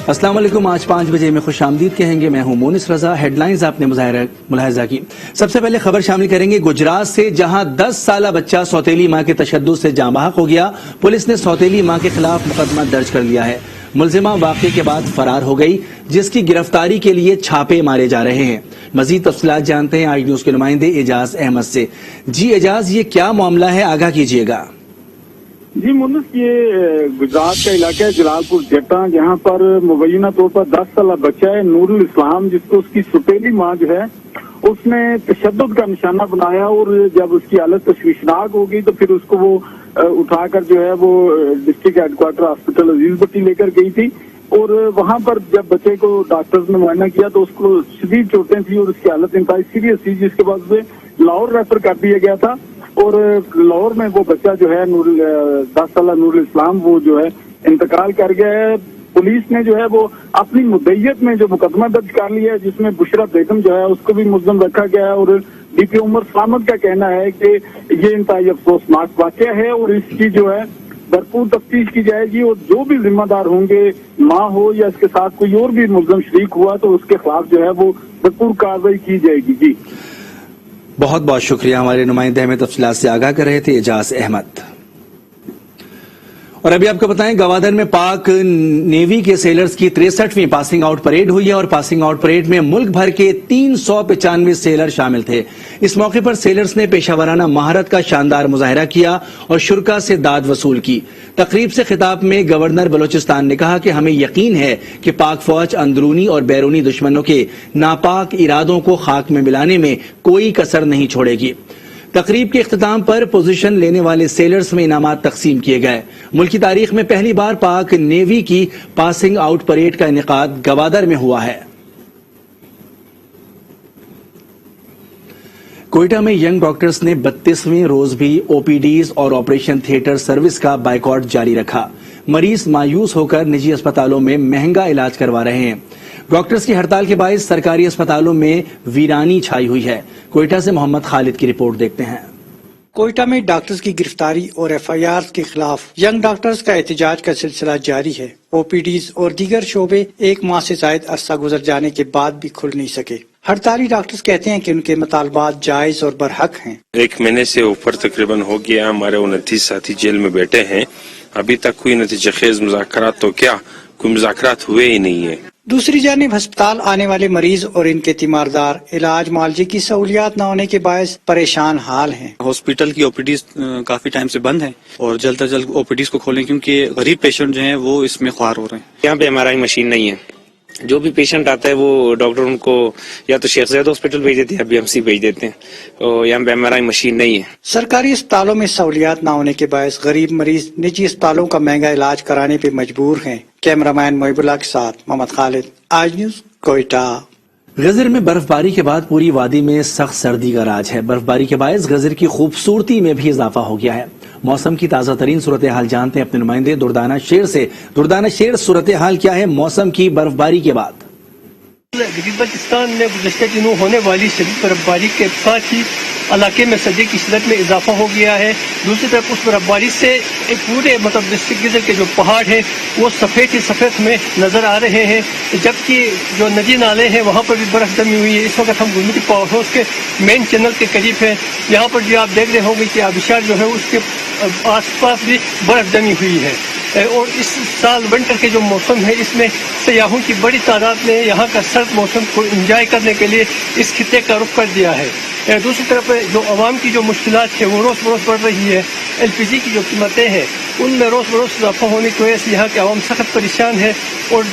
السلام علیکم. آج 5 بجے میں خوش آمدید کہیں گے. میں ہوں مونس رضا. ہیڈ لائنز آپ نے ملاحظہ کی. سب سے پہلے خبر شامل کریں گے گجرات سے, جہاں 10 سالہ بچہ سوتیلی ماں کے تشدد سے جاں بحق ہو گیا. پولیس نے سوتیلی ماں کے خلاف مقدمہ درج کر لیا ہے. ملزمہ واقعے کے بعد فرار ہو گئی, جس کی گرفتاری کے لیے چھاپے مارے جا رہے ہیں. مزید تفصیلات جانتے ہیں آج نیوز کے نمائندے اعجاز احمد سے. جی اعجاز, یہ کیا معاملہ ہے, آگاہ کیجیے گا. جی مونس, یہ گجرات کا علاقہ ہے جلال پور جٹا, جہاں پر مبینہ طور پر 10 سالہ بچہ ہے نور الاسلام, جس کو اس کی سوتیلی ماں جو ہے اس نے تشدد کا نشانہ بنایا, اور جب اس کی حالت تشویشناک ہو گئی تو پھر اس کو وہ اٹھا کر جو ہے وہ ڈسٹرکٹ ہیڈ کوارٹر ہاسپٹل عزیز بٹی لے کر گئی تھی. اور وہاں پر جب بچے کو ڈاکٹرز نے معائنہ کیا تو اس کو شدید چوٹیں تھیں اور اس کی حالت انتہائی سیریس تھی, جس کے بعد اسے لاہور ریفر کر دیا گیا تھا. اور لاہور میں وہ بچہ جو ہے 10 سالہ نور الاسلام وہ جو ہے انتقال کر گیا ہے. پولیس نے جو ہے وہ اپنی مدعیت میں جو مقدمہ درج کر لیا ہے, جس میں بشرا بیگم جو ہے اس کو بھی ملزم رکھا گیا ہے. اور ڈی پی عمر سلامت کا کہنا ہے کہ یہ انتہائی افسوسناک واقعہ ہے اور اس کی جو ہے بھرپور تفتیش کی جائے گی, اور جو بھی ذمہ دار ہوں گے, ماں ہو یا اس کے ساتھ کوئی اور بھی ملزم شریک ہوا, تو اس کے خلاف جو ہے وہ بھرپور کارروائی کی جائے گی. جی بہت بہت شکریہ. ہمارے نمائندے ہمیں تفصیلات سے آگاہ کر رہے تھے اعجاز احمد. اور ابھی آپ کو بتائیں, گوادر میں پاک نیوی کے سیلرز کی 63ویں پاسنگ آؤٹ پریڈ ہوئی ہے, اور پاسنگ آؤٹ پریڈ میں ملک بھر کے 395 سیلر شامل تھے. اس موقع پر سیلرز نے پیشہ ورانہ مہارت کا شاندار مظاہرہ کیا اور شرکاء سے داد وصول کی. تقریب سے خطاب میں گورنر بلوچستان نے کہا کہ ہمیں یقین ہے کہ پاک فوج اندرونی اور بیرونی دشمنوں کے ناپاک ارادوں کو خاک میں ملانے میں کوئی کسر نہیں چھوڑے گی. تقریب کے اختتام پر پوزیشن لینے والے سیلرز میں انعامات تقسیم کیے گئے. ملک کی تاریخ میں پہلی بار پاک نیوی کی پاسنگ آؤٹ پریڈ کا انعقاد گوادر میں ہوا ہے. کوئٹہ میں ینگ ڈاکٹرز نے 32ویں روز بھی او پی ڈیز اور آپریشن تھیٹر سروس کا بائیکاٹ جاری رکھا. مریض مایوس ہو کر نجی اسپتالوں میں مہنگا علاج کروا رہے ہیں. ڈاکٹرز کی ہڑتال کے باعث سرکاری اسپتالوں میں ویرانی چھائی ہوئی ہے. کوئٹہ سے محمد خالد کی رپورٹ دیکھتے ہیں. کوئٹہ میں ڈاکٹرز کی گرفتاری اور ایف آئی آر کے خلاف ینگ ڈاکٹرز کا احتجاج کا سلسلہ جاری ہے. او پی ڈیز اور دیگر شعبے 1 ماہ سے زائد عرصہ گزر جانے کے بعد بھی کھل نہیں سکے. ہڑتالی ڈاکٹرز کہتے ہیں کہ ان کے مطالبات جائز اور برحق ہیں. 1 مہینے سے اوپر تقریباً ہو گیا, ہمارے 29 ساتھی جیل میں بیٹھے ہیں. ابھی تک کوئی نتیجہ خیز مذاکرات تو کیا, کوئی مذاکرات ہوئے ہی نہیں ہے. دوسری جانب ہسپتال آنے والے مریض اور ان کے تیماردار علاج معالجے کی سہولیات نہ ہونے کے باعث پریشان حال ہیں. ہاسپٹل کی او پی ڈیز کافی ٹائم سے بند ہیں, اور جلد از جلد او پی ڈیز کو کھولیں, کیونکہ غریب پیشنٹ جو ہیں وہ اس میں خوار ہو رہے ہیں. یہاں پہ MRI مشین نہیں ہے. جو بھی پیشنٹ آتا ہے وہ ڈاکٹر ان کو یا تو شیخ زید ہاسپٹل بھیج دیتے ہیں یا BMC بھیج دیتے ہیں. یہاں پہ MRI مشین نہیں ہے. سرکاری اسپتالوں میں سہولیات نہ ہونے کے باعث غریب مریض نجی اسپتالوں کا مہنگا علاج کرانے پہ مجبور ہیں. کیمرہ مین محب اللہ کے ساتھ محمد خالد, آج نیوز, کوئٹہ. غزر میں برف باری کے بعد پوری وادی میں سخت سردی کا راج ہے. برف باری کے باعث غزر کی خوبصورتی میں بھی اضافہ ہو گیا ہے. موسم کی تازہ ترین صورتحال جانتے ہیں اپنے نمائندے دردانہ شیر سے. دردانہ شیر, صورتحال کیا ہے موسم کی برف باری کے بعد؟ گلگت بلتستان میں گزشتہ دنوں ہونے والی شدید برف باری کے ساتھ ہی علاقے میں سردی کی شدت میں اضافہ ہو گیا ہے. دوسری طرف اس برف باری سے پورے ڈسٹرکٹ گزر کے جو پہاڑ ہیں وہ سفید ہی سفید میں نظر آ رہے ہیں, جبکہ جو ندی نالے ہیں وہاں پر بھی برف جمی ہوئی ہے. اس وقت ہم گلگت پاور ہاؤس کے مین چینل کے قریب ہیں. یہاں پر جو آپ دیکھ رہے ہوں گے کہ آبشار جو ہے اس کے آس پاس بھی برف جمی ہوئی ہے. اور اس سال ونٹر کے جو موسم ہے اس میں سیاحوں کی بڑی تعداد نے یہاں کا سرد موسم کو انجوائے کرنے کے لیے اس خطے کا رخ کر دیا ہے. دوسری طرف جو عوام کی جو مشکلات ہے وہ روز بروز بڑھ رہی ہے. LPG کی جو قیمتیں ہیں ان میں روز بروز اضافہ ہونے کی وجہ سے یہاں کے عوام سخت پریشان ہے, اور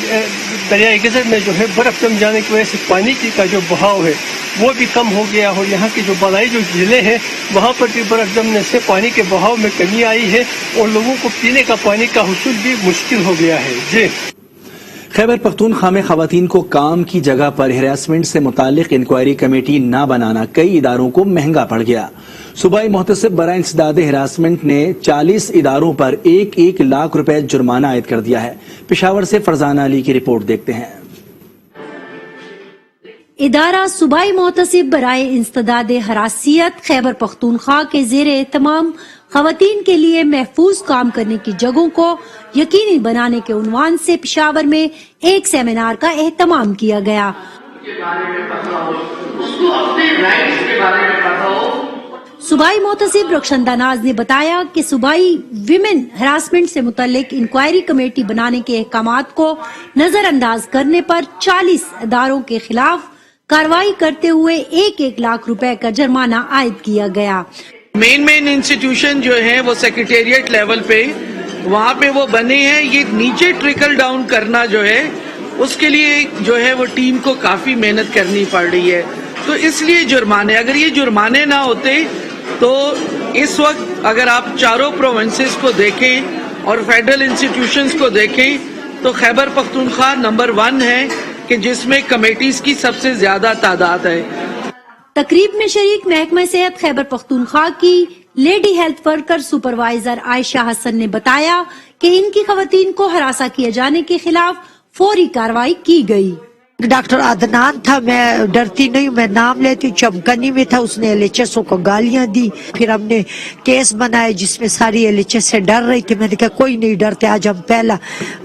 دریائے گزر میں جو ہے برف جم جانے کی وجہ سے پانی کا جو بہاؤ ہے وہ بھی کم ہو گیا, اور یہاں کی جو بالائی جو ضلع ہیں وہاں پر بھی برف جمنے سے پانی کے بہاؤ میں کمی آئی ہے, اور لوگوں کو پینے کا پانی کا حصول بھی مشکل ہو گیا ہے. جی خیبر پختونخوا میں خواتین کو کام کی جگہ پر ہراسمنٹ سے متعلق انکوائری کمیٹی نہ بنانا کئی اداروں کو مہنگا پڑ گیا. صوبائی محتسب برائے انسداد ہراسمنٹ نے 40 اداروں پر 1 لاکھ روپے جرمانہ عائد کر دیا ہے. پشاور سے فرزانہ علی کی رپورٹ دیکھتے ہیں. ادارہ صوبائی محتسب برائے انسداد حراسیت خیبر پختونخوا کے زیر اہتمام خواتین کے لیے محفوظ کام کرنے کی جگہوں کو یقینی بنانے کے عنوان سے پشاور میں ایک سیمینار کا اہتمام کیا گیا۔ صوبائی محتسب رخشندہ ناز نے بتایا کہ صوبائی ویمن ہراسمنٹ سے متعلق انکوائری کمیٹی بنانے کے احکامات کو نظر انداز کرنے پر 40 اداروں کے خلاف کارروائی کرتے ہوئے 1 لاکھ روپے کا جرمانہ عائد کیا گیا۔ مین انسٹیٹیوشن جو ہیں وہ سیکریٹریٹ لیول پہ وہاں پہ وہ بنے ہیں، یہ نیچے ٹرکل ڈاؤن کرنا جو ہے اس کے لیے جو ہے وہ ٹیم کو کافی محنت کرنی پڑ رہی ہے، تو اس لیے جرمانے، اگر یہ جرمانے نہ ہوتے تو اس وقت اگر آپ چاروں پروونسز کو دیکھیں اور فیڈرل انسٹیٹیوشنز کو دیکھیں تو خیبر پختونخوا نمبر 1 ہے کہ جس میں کمیٹیز کی سب سے زیادہ تعداد ہے۔ تقریب میں شریک محکمہ صحت خیبر پختونخوا کی لیڈی ہیلتھ ورکر سپروائزر عائشہ حسن نے بتایا کہ ان کی خواتین کو ہراساں کیے جانے کے خلاف فوری کارروائی کی گئی۔ ڈاکٹر عدنان تھا، میں ڈرتی نہیں، میں نام لیتی ہوں، چمکنی میں تھا، اس نے LHS کو گالیاں دی، پھر ہم نے کیس بنائے جس میں ساری LHS سے ڈر رہی تھی، میں نے کہا کوئی نہیں ڈرتے، آج ہم پہلا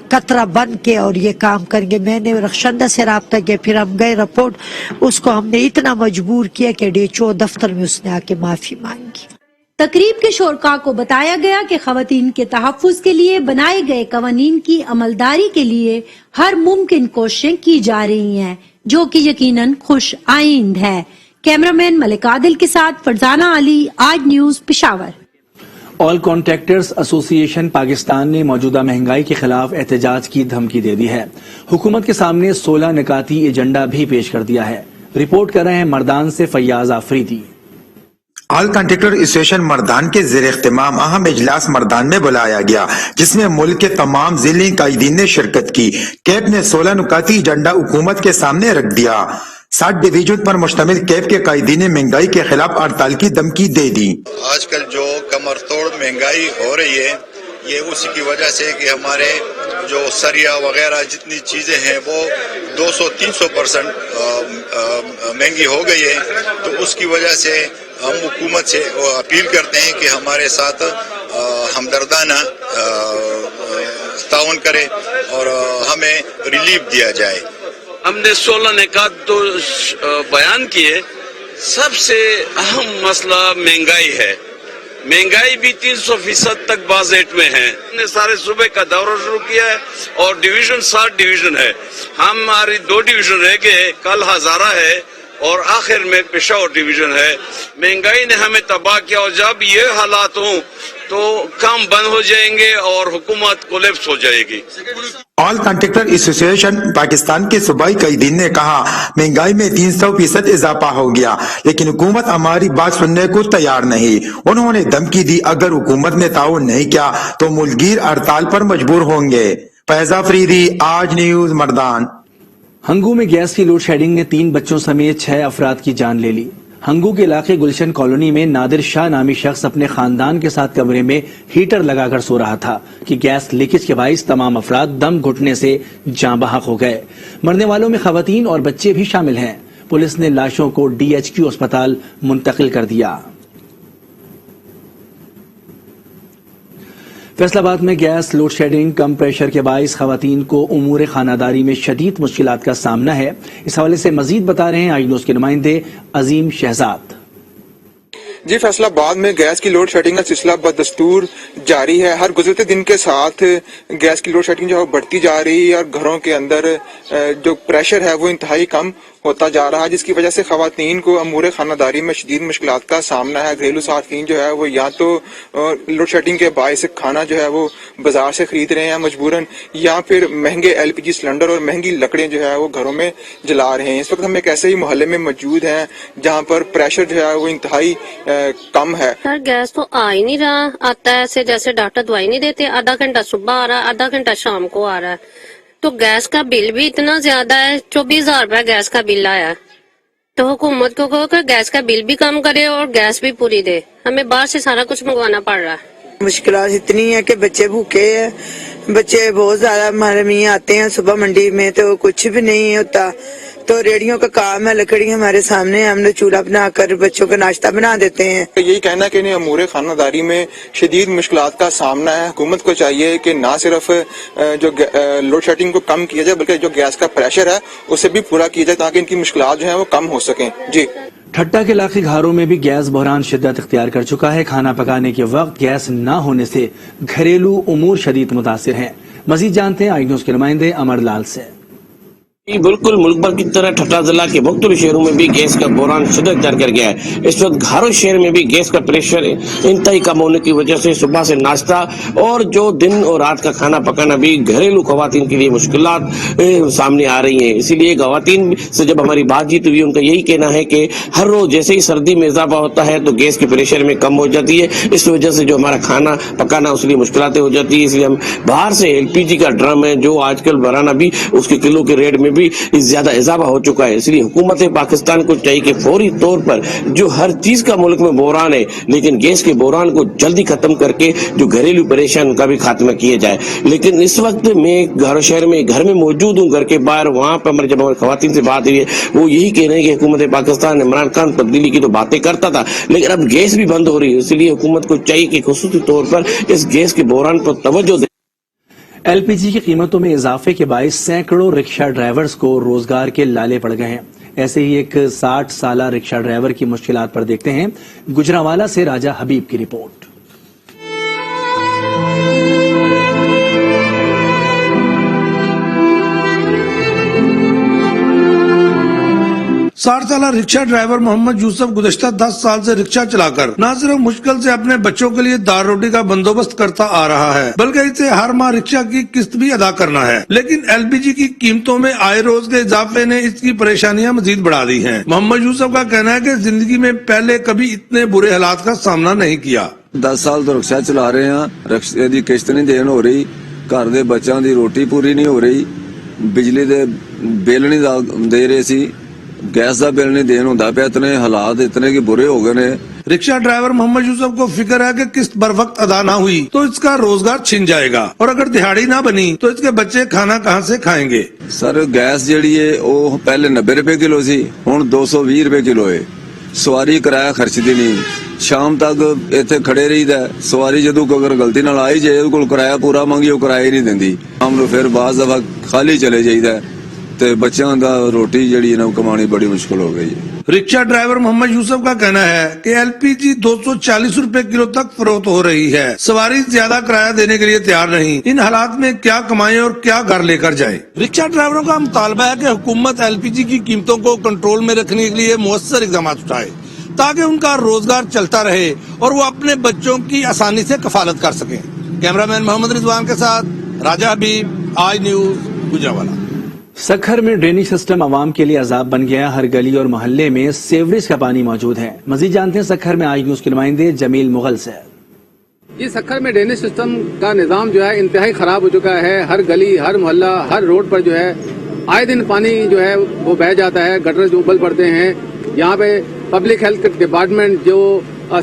قطرہ بن کے اور یہ کام کریں گے۔ میں نے رخشندہ سے رابطہ کیا، پھر ہم گئے رپورٹ، اس کو ہم نے اتنا مجبور کیا کہ DHO دفتر میں اس نے آ کے معافی مانگی۔ تقریب کے شرکاء کو بتایا گیا کہ خواتین کے تحفظ کے لیے بنائے گئے قوانین کی عملداری کے لیے ہر ممکن کوششیں کی جا رہی ہیں، جو کہ یقیناً خوش آئند ہے۔ کیمرامین ملک عادل کے ساتھ فرزانہ علی، آج نیوز، پشاور۔ آل کانٹریکٹرز ایسوسی ایشن پاکستان نے موجودہ مہنگائی کے خلاف احتجاج کی دھمکی دے دی ہے۔ حکومت کے سامنے 16 نکاتی ایجنڈا بھی پیش کر دیا ہے۔ رپورٹ کر رہے ہیں مردان سے فیاض آفریدی۔ آل کانٹریکٹر ایسوسی ایشن مردان کے زیر اہتمام اہم اجلاس مردان میں بلایا گیا، جس میں ملک کے تمام ضلعی قائدین نے شرکت کی۔ کیب نے 16 نکاتی ایجنڈا حکومت کے سامنے رکھ دیا۔ 60 ڈویژن پر مشتمل کیب کے قائدین نے مہنگائی کے خلاف ہڑتال کی دھمکی دے دی۔ آج کل جو کمر توڑ مہنگائی ہو رہی ہے، یہ اسی کی وجہ سے کہ ہمارے جو سریا وغیرہ جتنی چیزیں ہیں وہ 200-300% مہنگی ہو گئی ہے، تو اس کی وجہ سے ہم حکومت سے اپیل کرتے ہیں کہ ہمارے ساتھ ہمدردانہ تعاون کرے اور ہمیں ریلیف دیا جائے۔ ہم نے 16 نکات تو بیان کیے، سب سے اہم مسئلہ مہنگائی ہے۔ مہنگائی بھی 300% تک بعض ریٹ میں ہے۔ ہم نے سارے صوبے کا دورہ شروع کیا ہے اور ڈویژن 60 ڈویژن ہے، ہماری 2 ڈویژن رہ گئے، کل ہزارہ ہے اور آخر میں پشاور ڈویژن ہے۔ مہنگائی نے ہمیں تباہ کیا، اور جب یہ حالات ہوں تو کام بند ہو جائیں گے اور حکومت کولیپس ہو جائے گی۔ آل کانٹریکٹر ایسوسی ایشن پاکستان کے صوبائی قائدین نے کہا مہنگائی میں 300% اضافہ ہو گیا، لیکن حکومت ہماری بات سننے کو تیار نہیں۔ انہوں نے دھمکی دی اگر حکومت نے تعاون نہیں کیا تو ملک گیر ہڑتال پر مجبور ہوں گے۔ فیض آفریدی، آج نیوز، مردان۔ ہنگو میں گیس کی لوڈ شیڈنگ نے 3 بچوں سمیت 6 افراد کی جان لے لی۔ ہنگو کے علاقے گلشن کالونی میں نادر شاہ نامی شخص اپنے خاندان کے ساتھ کمرے میں ہیٹر لگا کر سو رہا تھا کہ گیس لیکیج کے باعث تمام افراد دم گھٹنے سے جاں بحق ہو گئے۔ مرنے والوں میں خواتین اور بچے بھی شامل ہیں۔ پولیس نے لاشوں کو DHQ اسپتال منتقل کر دیا۔ فیصل آباد میں گیس لوڈ شیڈنگ کم پریشر کے باعث خواتین کو امور خانہ داری میں شدید مشکلات کا سامنا ہے۔ اس حوالے سے مزید بتا رہے ہیں آئی نیوز کے نمائندے عظیم شہزاد۔ جی، فیصل آباد میں گیس کی لوڈ شیڈنگ کا سلسلہ بدستور جاری ہے۔ ہر گزرتے دن کے ساتھ گیس کی لوڈ شیڈنگ جو ہے بڑھتی جا رہی ہے اور گھروں کے اندر جو پریشر ہے وہ انتہائی کم ہوتا جا رہا ہے، جس کی وجہ سے خواتین کو امور خانہ داری میں شدید مشکلات کا سامنا ہے۔ گھریلو صارفین جو ہے وہ یا تو لوڈ شیڈنگ کے باعث کھانا جو ہے وہ بازار سے خرید رہے ہیں مجبوراً، یا پھر مہنگے LPG سلنڈر اور مہنگی لکڑیں جو ہے وہ گھروں میں جلا رہے ہیں۔ اس وقت ہم ایک ایسے ہی محلے میں موجود ہیں جہاں پر پریشر جو ہے وہ انتہائی کم ہے۔ سر گیس تو آ ہی نہیں رہا، آتا ہے ایسے جیسے ڈاکٹر دوائی نہیں دیتے، آدھا گھنٹہ صبح آ رہا ہے، آدھا گھنٹہ شام کو آ رہا ہے، تو گیس کا بل بھی اتنا زیادہ ہے، 24,000 روپے گیس کا بل آیا ہے۔ تو حکومت کو کہو کہ گیس کا بل بھی کم کرے اور گیس بھی پوری دے، ہمیں باہر سے سارا کچھ منگوانا پڑ رہا ہے۔ مشکلات اتنی ہے کہ بچے بھوکے ہیں، بچے بہت زیادہ ہمارے میں آتے ہیں صبح منڈی میں تو کچھ بھی نہیں ہوتا، तो रेडियो का काम है, लकड़ी हमारे सामने है, हमने चूल्हा बना कर बच्चों का नाश्ता बना देते हैं। यही कहना है कि इन्हें अमूर खानादारी में शदीद मुश्किलात का सामना है। हुकूमत को चाहिए कि ना सिर्फ जो लोड शेडिंग को कम किया जाए बल्कि जो गैस का प्रेशर है उसे भी पूरा किया जाए ताकि इनकी मुश्किलात जो है वो कम हो सकें। जी। ठट्टा के इलाके घारों में भी गैस बहरान शिद्दत इख्तियार कर चुका है। खाना पकाने के वक्त गैस न होने से घरेलू उमूर शदीद मुतासिर हैं। मजीद जानते हैं आई न्यूज के नुमाइंदे अमर लाल से। बिल्कुल मुल्क भर की तरह ठट्टा जिला के मुख्तलिफ शहरों में भी गैस का बहरान शिद्दत इख्तियार कर गया है। इस वक्त घारो शहर में भी गैस का प्रेशर इंतहाई कम होने की वजह से सुबह से नाश्ता और जो दिन और रात का खाना पकाना भी घरेलू खवातीन के लिए मुश्किलात सामने आ रही हैं। इसीलिए खवातीन से जब हमारी बातचीत हुई उनका यही कहना है कि हर रोज जैसे ही सर्दी में इजाफा होता है तो गैस के प्रेशर में कम हो जाती है। इस वजह से जो हमारा खाना पकाना उसके लिए मुश्किलातें हो जाती है। इसलिए हम बाहर से LPG का ड्रम है जो आजकल भराना भी उसके किलो के रेट में भी ज्यादा इजाफा हो चुका है। इसलिए हुकूमत पाकिस्तान को चाहिए कि फौरी तौर पर जो हर चीज का मुल्क में बहरान है लेकिन गैस के बहरान को जल्दी खत्म करके जो घरेलू परेशान का भी खात्मा किया जाए। लेकिन इस वक्त मैं घारो शहर में घर में मौजूद हूँ, घर के बाहर वहाँ पर जब हमारे खवातीन से बात हुई है वो यही कह रहे हैं कि हुकूमत पाकिस्तान इमरान खान तब्दीली की तो बातें करता था लेकिन अब गैस भी बंद हो रही है। इसलिए हुकूमत को चाहिए कि खुसूसी तौर पर इस गैस के बहरान पर तवज्जो दे। LPG की कीमतों में इजाफे के बायस सैकड़ों रिक्शा ड्राइवर्स को रोजगार के लाले पड़ गए हैं। ऐसे ही एक 60 साला रिक्शा ड्राइवर की मुश्किलात पर देखते हैं गुजरांवाला से राजा हबीब की रिपोर्ट। 60 साल रिक्शा ड्राइवर मोहम्मद यूसुफ गुज़श्ता 10 साल से रिक्शा चलाकर न सिर्फ मुश्किल से अपने बच्चों के लिए दाल रोटी का बंदोबस्त करता आ रहा है बल्कि इसे हर माह रिक्शा की किस्त भी अदा करना है। लेकिन LPG की कीमतों में आए रोज के इजाफे ने इसकी परेशानियां मजीद बढ़ा दी हैं। मोहम्मद यूसुफ का कहना है कि जिंदगी में पहले कभी इतने बुरे हालात का सामना नहीं किया। 10 साल तो रिक्शा चला रहे हैं, रिक्शे की किस्त नहीं देन हो रही, घर के बच्चों की रोटी पूरी नहीं हो रही, बिजली के बिल नहीं दे रहे सी, गैस का बिल नहीं देन होता पे। इतने हालात इतने की बुरे हो गए ने। रिक्शा ड्राइवर मोहम्मद यूसुफ को फिक्र है कि किस्त बर वक्त अदा ना हुई तो इसका रोजगार छिन जाएगा और अगर दिहाड़ी ना बनी तो इसके बच्चे खाना कहाँ से खाएंगे। सर गैस जी है वो पहले 90 रुपए किलो सी, हुण 220 रुपए किलो है। सवारी किराया खर्चदी नहीं, शाम तक इत्थे खड़े रहीदा। सवारी जदों अगर गलती नाल आई जाए ਉਹਦੇ ਕੋਲ किराया पूरा मंगी ਉਹ किराया ही नहीं दिंदी। शाम ਨੂੰ फिर बाज़ दफा खाली चले जाइदा ते बच्चों का रोटी जड़ी है कमानी बड़ी मुश्किल हो गई है। रिक्शा ड्राइवर मोहम्मद यूसुफ का कहना है कि LPG 240 रुपए किलो तक फरोख्त हो रही है। सवारी ज्यादा किराया देने के लिए तैयार नहीं। इन हालात में क्या कमाएं और क्या घर लेकर जाए। रिक्शा ड्राइवरों का मुतालबा है कि हुकूमत LPG की कीमतों को कंट्रोल में रखने के लिए मुअस्सर इक़दाम उठाए ताकि उनका रोजगार चलता रहे और वो अपने बच्चों की आसानी से कफालत कर सके। कैमरामैन मोहम्मद रिजवान के साथ राजा हबीब, आई न्यूज, गुजरांवाला। सखर में ड्रेनेज सिस्टम आवाम के लिए अजाब बन गया। हर गली और मोहल्ले में सीवरेज का पानी मौजूद है। मजीद जानते हैं सखर में आई न्यूज के नुमाइंदे जमील मुगल से। जी, सखर में ड्रेनेज सिस्टम का निजाम जो है इंतहाई खराब हो चुका है। हर गली, हर मोहल्ला, हर रोड पर जो है आए दिन पानी जो है वो बह जाता है, गटर जो उबल पड़ते हैं। यहाँ पे पब्लिक हेल्थ डिपार्टमेंट जो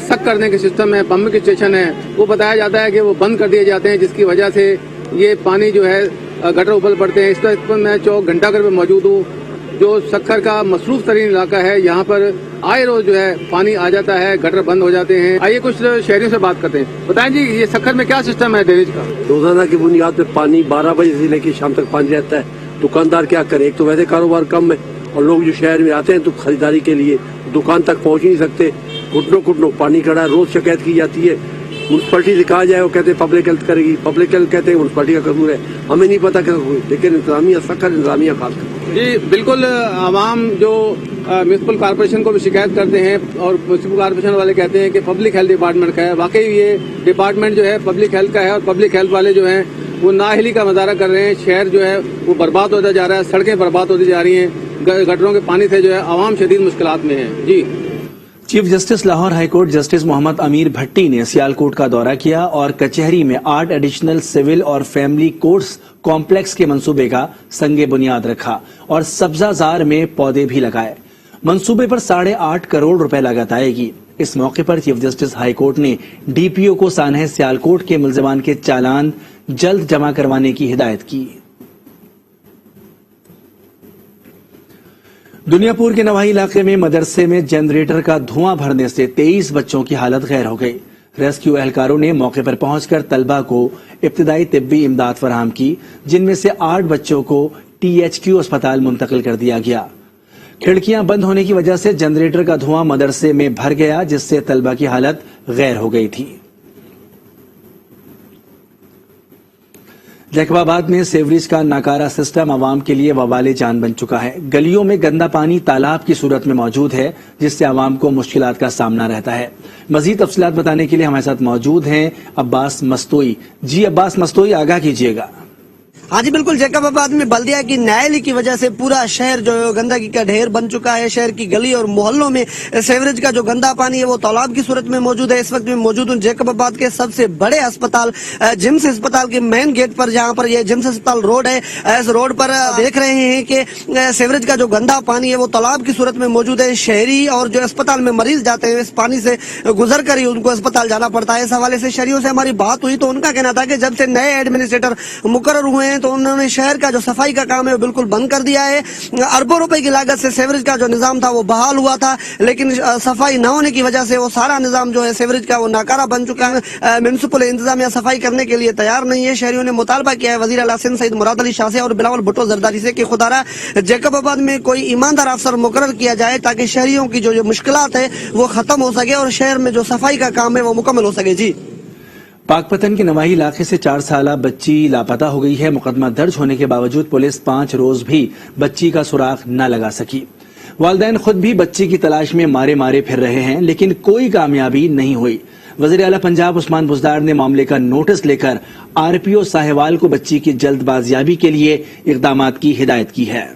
सक करने के सिस्टम है, पंप के स्टेशन है, वो बताया जाता है कि वो बंद कर दिए जाते हैं जिसकी वजह से ये पानी जो है गटर उबल पड़ते हैं। इस पर मैं 24 घंटाघर में मौजूद हूँ जो सखर का मसरूफ तरीन इलाका है। यहाँ पर आए रोज जो है पानी आ जाता है, गटर बंद हो जाते हैं। आइए कुछ शहरियों से बात करते हैं। बताएं जी, ये सखर में क्या सिस्टम है ड्रेनेज का? रोजाना की बुनियाद पे पानी 12 बजे से लेकर शाम तक पानी रहता है। दुकानदार क्या करे, एक तो वैसे कारोबार कम है और लोग जो शहर में आते हैं तो खरीदारी के लिए दुकान तक पहुँच नहीं सकते। घुटनों पानी खड़ा है, रोज शिकायत की जाती है। म्यूनसिपलिटी से कहा जाए वो कहते हैं पब्लिक हेल्थ करेगी, पब्लिक हेल्थ कहते हैं म्यूनसिपलिटी का कसूर है। हमें नहीं पता क्या हुई, लेकिन इंतजामिया सखर इंतजामिया खास कर। जी बिल्कुल, आवाम जो म्यूनसिपल कॉर्पोरेशन को भी शिकायत करते हैं और म्यूनसिपल कॉर्पोरेशन वाले कहते हैं कि पब्लिक हेल्थ डिपार्टमेंट का है। वाकई ये डिपार्टमेंट जो है पब्लिक हेल्थ का है और पब्लिक हेल्थ वाले जो हैं वो नाअहली का मुजाहरा कर रहे हैं। शहर जो है वो बर्बाद होता जा रहा है, सड़कें बर्बाद होती जा रही हैं, गटरों के पानी से जो है आवाम शदीद मुश्किलात में है। जी, chief justice Lahore high court justice Mohammad Amir Bhatti ने सियालकोट का दौरा किया और कचहरी में 8 एडिशनल सिविल और फैमिली कोर्ट्स कॉम्प्लेक्स के मंसूबे का संगे बुनियाद रखा और सब्जाजार में पौधे भी लगाए। मंसूबे पर 8.5 करोड़ रुपए लागत आएगी। इस मौके पर चीफ जस्टिस हाईकोर्ट ने DPO को सानह सियालकोट के मुल्जिमान के चालान जल्द जमा करवाने की हिदायत की। दुनियापुर के नवाही इलाके में मदरसे में जनरेटर का धुआं भरने से 23 बच्चों की हालत गैर हो गई। रेस्क्यू एहलकारों ने मौके पर पहुंचकर तलबा को इब्तिदाई तिब्बी इमदाद फराहम की, जिनमें से 8 बच्चों को THQ अस्पताल मुंतकिल कर दिया गया। खिड़कियां बंद होने की वजह से जनरेटर का धुआं मदरसे में भर गया, जिससे तलबा की हालत गैर हो गई थी। जैकबाबाद में सेवरेज का नाकारा सिस्टम आवाम के लिए वबाले जान बन चुका है। गलियों में गंदा पानी तालाब की सूरत में मौजूद है, जिससे आवाम को मुश्किलात का सामना रहता है। मजीद तफसीलात बताने के लिए हमारे साथ मौजूद हैं अब्बास मस्तोई। जी अब्बास मस्तोई, आगाह कीजिएगा। हाँ जी बिल्कुल, जैकबाबाद में बल्दिया की नायली की वजह से पूरा शहर जो है गंदगी का ढेर बन चुका है। शहर की गली और मोहल्लों में सेवरेज का जो गंदा पानी है वो तालाब की सूरत में मौजूद है। इस वक्त मैं मौजूद हूँ जैकबाबाद के सबसे बड़े अस्पताल जिम्स अस्पताल के मेन गेट पर, जहाँ पर ये जिम्स अस्पताल रोड है। इस रोड पर देख रहे हैं कि सेवरेज का जो गंदा पानी है वो तालाब की सूरत में मौजूद है। शहरी और जो अस्पताल में मरीज जाते हैं इस पानी से गुजर कर ही उनको अस्पताल जाना पड़ता है। इस हवाले से शहरियों से हमारी बात हुई तो उनका कहना था कि जब से नए एडमिनिस्ट्रेटर मुकर्रर हुए हैं तो उन्होंने शहर का जो सफाई का काम है वो बिल्कुल बंद कर दिया है। अरबों रुपए की लागत से सेवरेज का जो निजाम था वो बहाल हुआ था, लेकिन सफाई न होने की वजह से वो सारा निजाम जो है सेवरेज का वो नाकारा बन चुका है। म्युनिसिपल इंतजामिया सफाई करने के लिए तैयार नहीं है। शहरियों ने मुतालबा किया है वजीर आला सिंध सईद मुराद अली शाह से और बिलावल भुट्टो जरदारी से कि खुदारा जैकबाबाद में कोई ईमानदार अफसर मुकर्रर किया जाए ताकि शहरियों की जो मुश्किलात है वो खत्म हो सके और शहर में जो सफाई का काम है वो मुकम्मल हो सके। जी, पाकपतन के नवाही इलाके से 4 साला बच्ची लापता हो गई है। मुकदमा दर्ज होने के बावजूद पुलिस 5 रोज भी बच्ची का सुराग न लगा सकी। वालिदैन खुद भी बच्ची की तलाश में मारे मारे फिर रहे हैं, लेकिन कोई कामयाबी नहीं हुई। वजीर आला पंजाब उस्मान बुज़दार ने मामले का नोटिस लेकर RPO साहेवाल को बच्ची की जल्द बाजियाबी के लिए इक़दामात की हिदायत की है।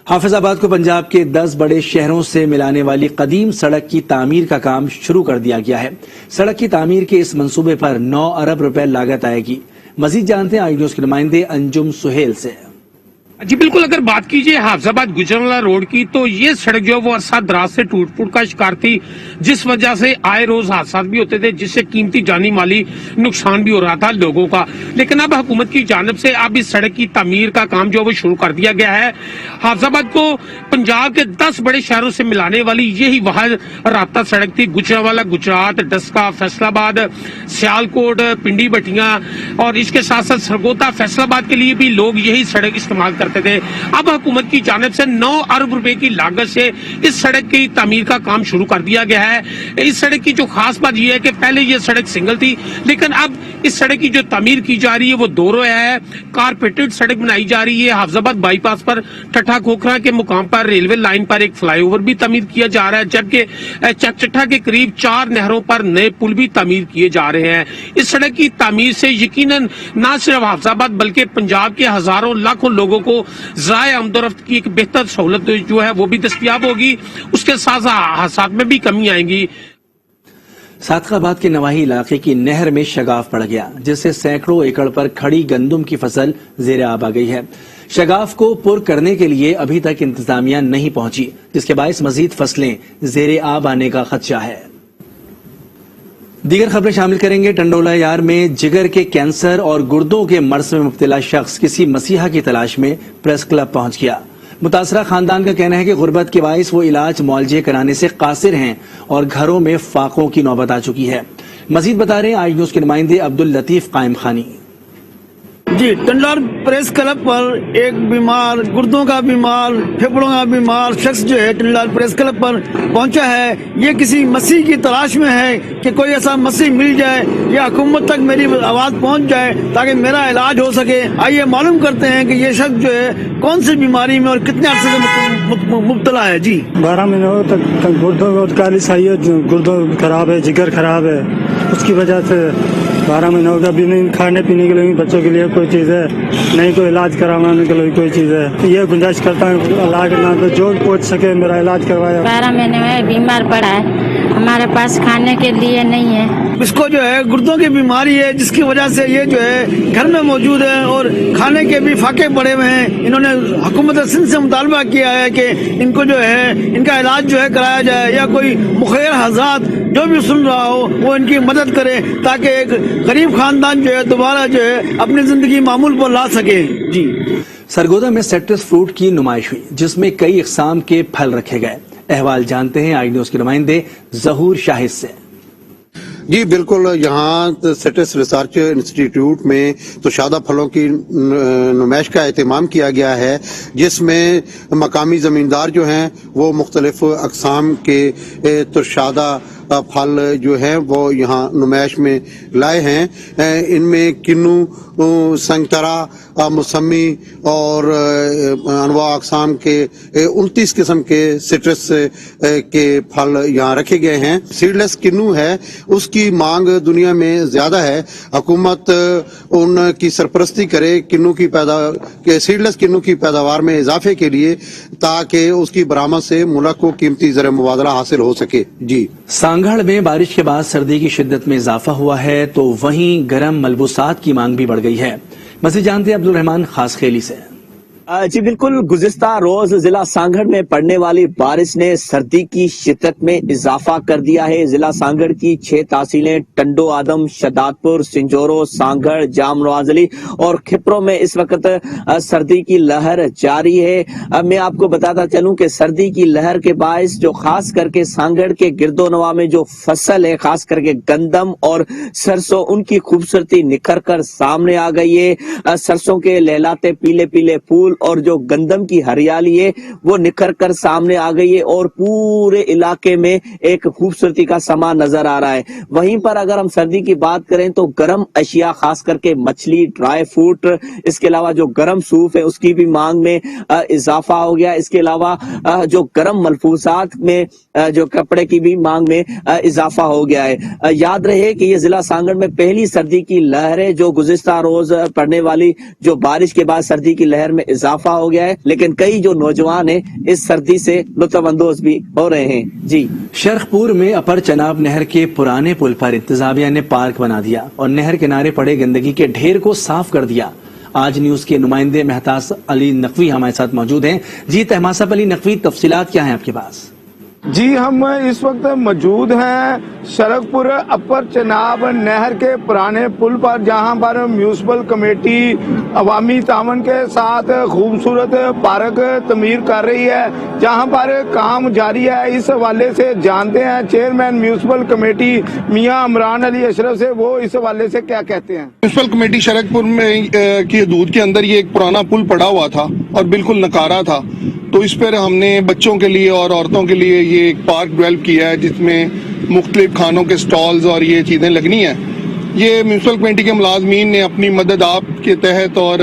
हाफिजाबाद को पंजाब के 10 बड़े शहरों से मिलाने वाली कदीम सड़क की तामीर का काम शुरू कर दिया गया है। सड़क की तामीर के इस मंसूबे पर 9 अरब रुपए लागत आएगी। मजीद जानते हैं आई न्यूज के नुमाइंदे अंजुम सुहेल से। जी बिल्कुल, अगर बात कीजिए हाफिजाबाद गुजरांवाला रोड की तो ये सड़क जो है वो अरसा दराज से टूट फूट का शिकार थी, जिस वजह से आए रोज हादसा भी होते थे, जिससे कीमती जानी माली नुकसान भी हो रहा था लोगों का। लेकिन अब हुकूमत की जानिब से अब इस सड़क की तामीर का काम जो है वो शुरू कर दिया गया है। हाफिजाबाद को पंजाब के 10 बड़े शहरों से मिलाने वाली यही वह राब्ता सड़क थी। गुजरांवाला गुजरात, डस्का, फैसलाबाद, सियालकोट, पिंडी बटिया और इसके साथ साथ सरगोदा फैसलाबाद के लिए भी लोग यही सड़क इस्तेमाल करते थे। अब हुकूमत की जानिब से 9 अरब रुपए की लागत से इस सड़क की तामीर का काम शुरू कर दिया गया है। इस सड़क की जो खास बात यह है कि पहले ये सड़क सिंगल थी, लेकिन अब इस सड़क की जो तामीर की जा रही है वो 2 रोया है। कारपेटेड सड़क बनाई जा रही है। हाफिजाबाद बाईपास पर ठट्ठा खोखरा के मुकाम पर रेलवे लाइन पर एक फ्लाईओवर भी तामीर किया जा रहा है, जबकि चकचट्ठा के करीब 4 नहरों पर नए पुल भी तामीर किए जा रहे हैं। इस सड़क की तामीर से यकीनन न सिर्फ हाफिजाबाद बल्कि पंजाब के हजारों लाखों लोगों को ज़राए आमदोरफ्त की एक बेहतर सहूलत जो है वो भी दस्तयाब होगी। उसके साथ हादसात में भी कमी आएगी। सादकाबाद के नवाही इलाके की नहर में शगाफ पड़ गया, जिससे सैकड़ों एकड़ पर खड़ी गंदम की फसल ज़ेरे आब आ गई है। शगाफ को पुर करने के लिए अभी तक इंतजामिया नहीं पहुंची, जिसके बायस मजीद फसलें ज़ेरे आब आने का खदशा है। दीगर खबरें शामिल करेंगे। टंडोला यार में जिगर के कैंसर और गुर्दों के मर्ज में मुब्तला शख्स किसी मसीहा की तलाश में प्रेस क्लब पहुंच गया। मुतासरा खानदान का कहना है कि गुर्बत के बायस वो इलाज मुआलजे कराने से कासिर हैं और घरों में फाकों की नौबत आ चुकी है। मजीद बता रहे हैं आई न्यूज के नुमाइंदे अब्दुल लतीफ कायम खानी। जी, टंडोला प्रेस क्लब पर एक बीमार, गुर्दों का बीमार, फेफड़ों का बीमार शख्स जो है टंडोला प्रेस क्लब पर पहुंचा है। ये किसी मसीह की तलाश में है कि कोई ऐसा मसीह मिल जाए या हुकूमत तक मेरी आवाज पहुंच जाए ताकि मेरा इलाज हो सके। आइए मालूम करते हैं कि ये शख्स जो है कौन सी बीमारी में और कितने अरसे से मुब्तला है। जी, 12 महीनों तक गुर्दों में कालिश आई है, गुर्दों खराब है, जिगर खराब है, उसकी वजह से 12 महीनों का भी नहीं खाने पीने के लिए बच्चों के लिए कोई चीज़ है, नहीं कोई इलाज करवाने के लिए कोई चीज़ है। ये गुंजाइश करता हूँ अल्लाह के नाम पे जो पहुँच सके मेरा इलाज करवाया। 12 महीने में बीमार पड़ा है, हमारे पास खाने के लिए नहीं है। इसको जो है गुर्दों की बीमारी है, जिसकी वजह से ये जो है घर में मौजूद है और खाने के भी फाके पड़े हुए हैं। इन्होंने हुकूमत सिंध से मुतालबा किया है कि इनको जो है इनका इलाज जो है कराया जाए या कोई मुखैर हज़रात जो भी सुन रहा हो वो इनकी मदद करे ताकि एक गरीब खानदान जो है दोबारा जो है अपनी जिंदगी मामूल पर ला सके। जी, सरगोदा में सिट्रस फ्रूट की नुमाइश हुई, जिसमें कई इकसाम के फल रखे गए। अहवाल जानते हैं आई न्यूज के नुमाइंदे जहूर शाहिद से। जी बिल्कुल, यहाँ सिट्रस रिसर्च इंस्टीट्यूट में तुशादा फलों की नुमाइश का एहतमाम किया गया है, जिसमें मकामी जमींदार जो हैं वो मुख्तलिफ अक़साम के तुशादा फल जो हैं वो यहाँ नुमाइश में लाए हैं। इनमें किन्नू, संतरा, मौसमी और अनवा अक़साम के 29 किस्म के सिट्रस के फल यहाँ रखे गए हैं। सीडलेस किन्नू है, उसकी मांग दुनिया में ज्यादा है। हुकूमत उनकी सरपरस्ती करे सीडलेस किन्नू की पैदावार में इजाफे के लिए, ताकि उसकी बरामद से मुल्क को कीमती ज़र मुबादला हासिल हो सके। जी, सांगड़ में बारिश के बाद सर्दी की शिद्दत में इजाफा हुआ है, तो वहीं गर्म मलबूसात की मांग भी बढ़ गई है। मज़ीद जानते हैं अब्दुल रहमान खास खेली से। जी बिल्कुल, गुज़िस्ता रोज जिला सांगड़ में पड़ने वाली बारिश ने सर्दी की शिद्दत में इजाफा कर दिया है। जिला सांगड़ की 6 तहसीलें टंडो आदम, शदादपुर, सिंजोरो, सांगड़, जाम नवाजली और खिपरो में इस वक्त सर्दी की लहर जारी है। मैं आपको बताता चलूं कि सर्दी की लहर के बायस जो खास करके सांगड़ के गिरदो नवा में जो फसल है, खास करके गंदम और सरसों, उनकी खूबसूरती निखर कर सामने आ गई है। सरसों के लहलाते पीले पीले फूल और जो गंदम की हरियाली है वो निखर कर सामने आ गई है और पूरे इलाके में एक खूबसूरती का समा नजर आ रहा है। वहीं पर अगर हम सर्दी की बात करें तो गर्म अशिया, खास करके मछली, ड्राई फ्रूट, इसके अलावा जो गर्म सूप है उसकी भी मांग में इजाफा हो गया। इसके अलावा जो गर्म मलफूसात में जो कपड़े की भी मांग में इजाफा हो गया है। याद रहे कि ये जिला सांगड़ में पहली सर्दी की लहर है, जो गुज़िस्ता रोज पड़ने वाली जो बारिश के बाद सर्दी की लहर में इजाफा हो गया है, लेकिन कई जो नौजवान हैं इस सर्दी से लुत्फअंदोज भी हो रहे हैं। जी, शरखपुर में अपर चनाब नहर के पुराने पुल पर इंतजामिया ने पार्क बना दिया और नहर किनारे पड़े गंदगी के ढेर को साफ कर दिया। आज न्यूज के नुमाइंदे महतास अली नकवी हमारे साथ मौजूद हैं। जी तहमासब अली नकवी, तफसीलात क्या हैं आपके पास? जी, हम इस वक्त मौजूद हैं शरखपुर अपर चनाब नहर के पुराने पुल पर, जहां पर म्यूनिसिपल कमेटी अवामी तावन के साथ खूबसूरत पार्क तमीर कर रही है, जहां पर काम जारी है। इस हवाले से जानते हैं चेयरमैन म्यूनिसिपल कमेटी मियां इमरान अली अशरफ से, वो इस हवाले से क्या कहते हैं। म्यूनिसिपल कमेटी शरखपुर में की हदूद के अंदर ये एक पुराना पुल पड़ा हुआ था और बिल्कुल नकारा था, तो इस पर हमने बच्चों के लिए और औरतों के लिए ये एक पार्क डेवलप किया है, जिसमें मुख्तलिफ खानों के स्टॉल्स और ये चीज़ें लगनी है। ये म्यूनिसिपल कमेटी के मुलाजमीन ने अपनी मदद आप के तहत और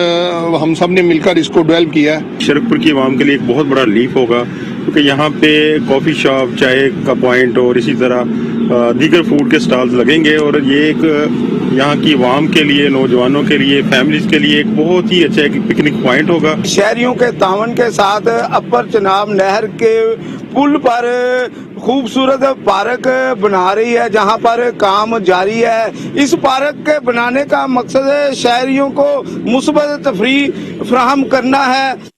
हम सब ने मिलकर इसको डेवलप किया है। शरखपुर की आवाम के लिए एक बहुत बड़ा रिलीफ होगा, क्योंकि यहाँ पे कॉफ़ी शॉप, चाय का पॉइंट और इसी तरह दीगर फूड के स्टॉल्स लगेंगे, और ये एक यहाँ की आवाम के लिए, नौजवानों के लिए, फैमिलीज के लिए एक बहुत ही अच्छा एक पिकनिक पॉइंट होगा। शहरियों के तावन के साथ अपर चनाब नहर के पुल पर खूबसूरत पार्क बना रही है, जहां पर काम जारी है। इस पार्क के बनाने का मकसद शहरियों को मुस्बत तफरीह फराहम करना है।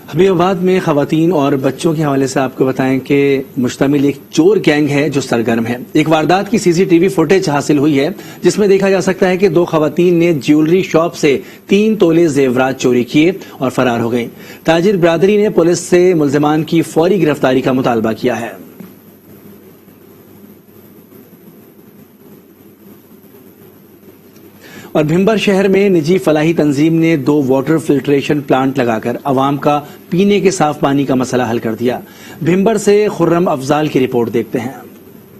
हबीबाबाद में खवातीन और बच्चों के हवाले से आपको बताएं कि मुश्तमिल एक चोर गैंग है जो सरगर्म है। एक वारदात की सीसीटीवी फुटेज हासिल हुई है, जिसमें देखा जा सकता है कि 2 खवातीन ने ज्वेलरी शॉप से 3 तोले जेवरात चोरी किए और फरार हो गई। ताजिर बिरादरी ने पुलिस से मुल्जिमान की फौरी गिरफ्तारी का मुतालबा किया है। और भिंबर शहर में निजी फलाही तंजीम ने 2 वाटर फिल्ट्रेशन प्लांट लगाकर अवाम का पीने के साफ पानी का मसला हल कर दिया। भिंबर से खुर्रम अफजाल की रिपोर्ट देखते हैं।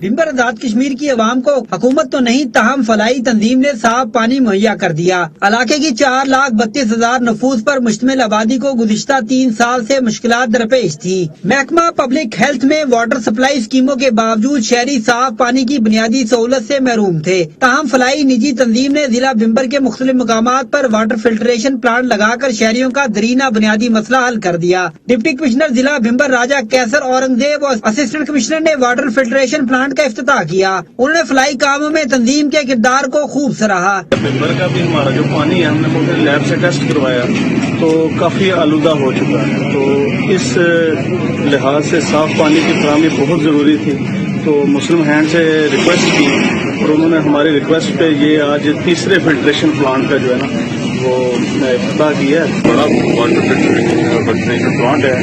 भिंबर आजाद कश्मीर की आवाम को हुकूमत तो नहीं, ताहम फलाई तंजीम ने साफ पानी मुहैया कर दिया। इलाके की 4,32,000 नफूस पर मुश्तमिल आबादी को गुज़िश्ता 3 साल से मुश्किलात दरपेश थी। महकमा पब्लिक हेल्थ में वाटर सप्लाई स्कीमों के बावजूद शहरी साफ पानी की बुनियादी सहूलत से महरूम थे। ताहम फलाई निजी तंजीम ने जिला भिंबर के मुख्तलिफ मकामात पर वाटर फिल्ट्रेशन प्लांट लगाकर शहरियों का दरीना बुनियादी मसला हल कर दिया। डिप्टी कमिश्नर जिला भिंबर राजा कैसर औरंगजेब और असिस्टेंट कमिश्नर ने वाटर फिल्ट्रेशन प्लांट का इफ्तिताह किया। उन्होंने फलाई कामों में तंजीम के किरदार को खूब सराहा। भिंबर का भी हमारा जो पानी है, हमने लैब से टेस्ट करवाया तो काफी आलूदा हो चुका है, तो इस लिहाज से साफ पानी की फराहमी बहुत जरूरी थी। तो मुस्लिम हैंड से रिक्वेस्ट की और उन्होंने हमारी रिक्वेस्ट पे ये आज 3रे फिल्ट्रेशन प्लांट का जो है ना वो इफ्ताह किया है। बड़ा वाटर फिल्ट्रेशन प्लांट है,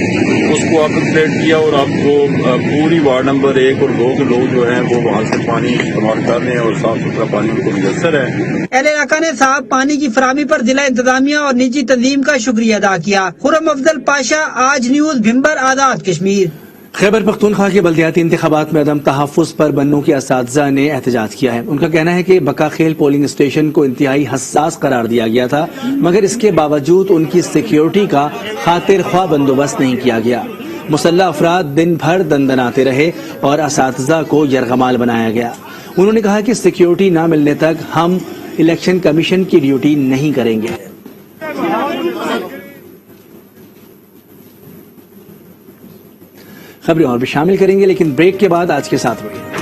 उसको आप अपग्रेड किया और आपको पूरी वार्ड नंबर 1 और 2 के लोग जो हैं वो वहाँ से पानी इस्तेमाल कर रहे हैं और साफ सुथरा पानी उनको मुयसर है। अहले इलाका ने साफ पानी की फराहमी पर जिला इंतजामिया और निजी तंजीम का शुक्रिया अदा किया। खुर्रम अफजल पाशा, आज न्यूज, भिम्बर, आजाद कश्मीर। खैबर पख्तूनख्वा के बल्दियाती इंतखाबात में अदम तहफ़्फ़ुज़ पर बन्नू के असातिज़ा ने एहतजाज किया है। उनका कहना है कि बकाखेल पोलिंग स्टेशन को इंतहाई हसास करार दिया गया था, मगर इसके बावजूद उनकी सिक्योरिटी का खातिर ख्वाह बंदोबस्त नहीं किया गया। मुसल्लह अफराद दिन भर दंदनाते रहे और असातिज़ा को यरगमाल बनाया गया। उन्होंने कहा कि सिक्योरिटी न मिलने तक हम इलेक्शन कमीशन की ड्यूटी नहीं करेंगे। खबरें और भी शामिल करेंगे, लेकिन ब्रेक के बाद आज के साथ रहिए।